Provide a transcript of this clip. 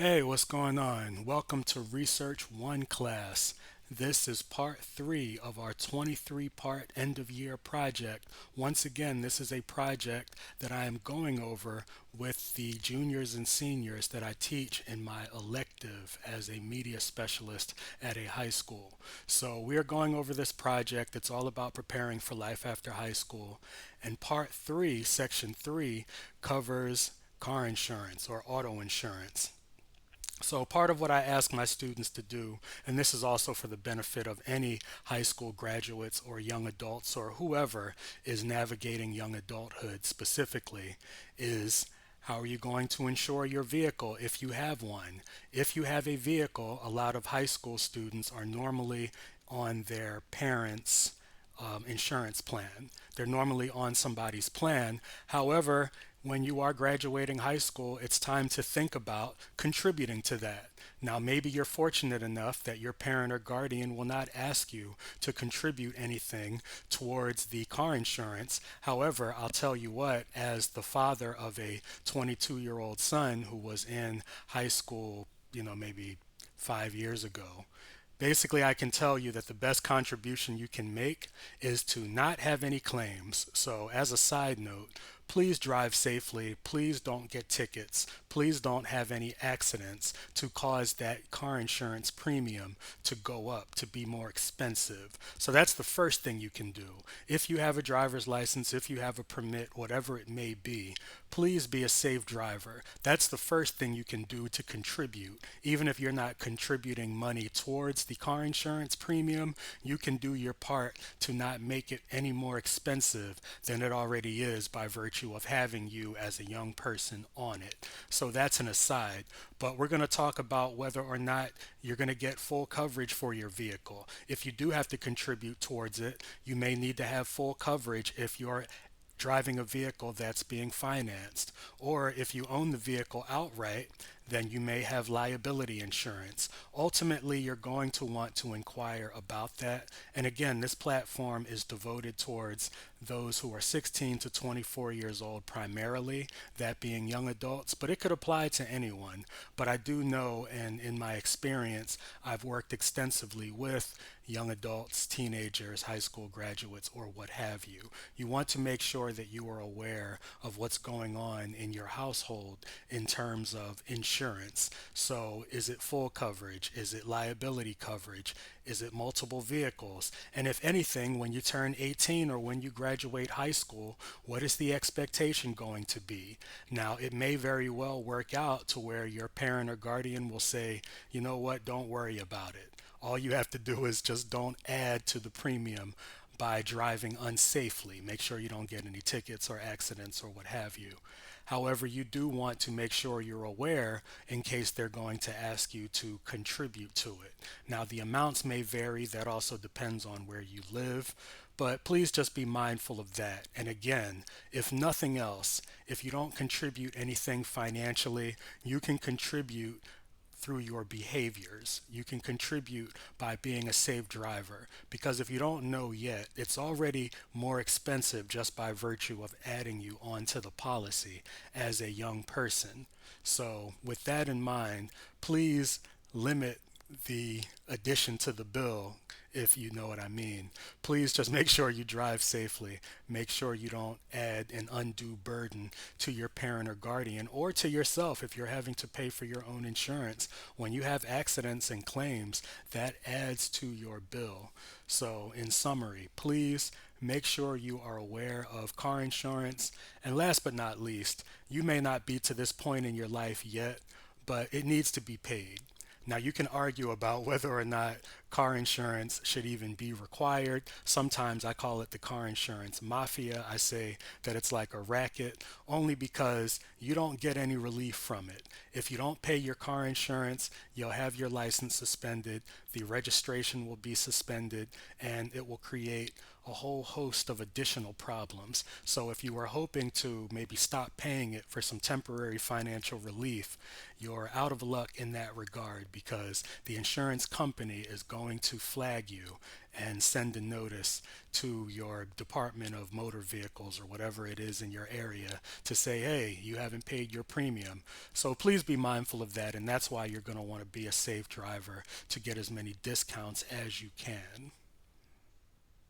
Hey, what's going on? Welcome to Research 1 class. This is part 3 of our 23-part end of year project. Once again, this is a project that I am going over with the juniors and seniors that I teach in my elective as a media specialist at a high school. So, we are going over this project. It's all about preparing for life after high school. And part 3, section 3, covers car insurance or auto insurance. So, part of what I ask my students to do, and this is also for the benefit of any high school graduates or young adults or whoever is navigating young adulthood specifically, is how are you going to insure your vehicle if you have one? If you have a vehicle, a lot of high school students are normally on their parents' insurance plan. They're normally on somebody's plan. However, when you are graduating high school, it's time to think about contributing to that. Now, maybe you're fortunate enough that your parent or guardian will not ask you to contribute anything towards the car insurance. However, I'll tell you what, as the father of a 22-year-old son who was in high school, maybe 5 years ago, basically, I can tell you that the best contribution you can make is to not have any claims. So, as a side note, please drive safely. Please don't get tickets. Please don't have any accidents to cause that car insurance premium to go up, to be more expensive. So, that's the first thing you can do. If you have a driver's license, if you have a permit, whatever it may be, please be a safe driver. That's the first thing you can do to contribute. Even if you're not contributing money towards the car insurance premium, you can do your part to not make it any more expensive than it already is by virtue of having you as a young person on it. So that's an aside. But we're going to talk about whether or not you're going to get full coverage for your vehicle. If you do have to contribute towards it, you may need to have full coverage if you're driving a vehicle that's being financed. Or if you own the vehicle outright, then you may have liability insurance. Ultimately, you're going to want to inquire about that. And again, this platform is devoted towards those who are 16 to 24 years old primarily, that being young adults, but it could apply to anyone. But I do know, and in my experience, I've worked extensively with young adults, teenagers, high school graduates, or what have you. You want to make sure that you are aware of what's going on in your household in terms of insurance. So, is it full coverage? Is it liability coverage? Is it multiple vehicles? And if anything, when you turn 18 or when you graduate high school, what is the expectation going to be? Now, it may very well work out to where your parent or guardian will say, you know what, don't worry about it. All you have to do is just don't add to the premium by driving unsafely. Make sure you don't get any tickets or accidents or what have you. However, you do want to make sure you're aware in case they're going to ask you to contribute to it. Now, the amounts may vary, that also depends on where you live, but please just be mindful of that. And again, if nothing else, if you don't contribute anything financially, you can contribute through your behaviors. You can contribute by being a safe driver because if you don't know yet, it's already more expensive just by virtue of adding you onto the policy as a young person. So, with that in mind, please limit the addition to the bill, if you know what I mean. Please just make sure you drive safely. Make sure you don't add an undue burden to your parent or guardian or to yourself if you're having to pay for your own insurance. When you have accidents and claims, that adds to your bill. So, in summary, please make sure you are aware of car insurance. And last but not least, you may not be to this point in your life yet, but it needs to be paid. Now, you can argue about whether or not car insurance should even be required. Sometimes I call it the car insurance mafia. I say that it's like a racket only because you don't get any relief from it. If you don't pay your car insurance, you'll have your license suspended, the registration will be suspended, and it will create a whole host of additional problems. So if you were hoping to maybe stop paying it for some temporary financial relief, you're out of luck in that regard because the insurance company is going to flag you and send a notice to your Department of Motor Vehicles or whatever it is in your area to say, hey, you haven't paid your premium. So please be mindful of that, and that's why you're going to want to be a safe driver to get as many discounts as you can.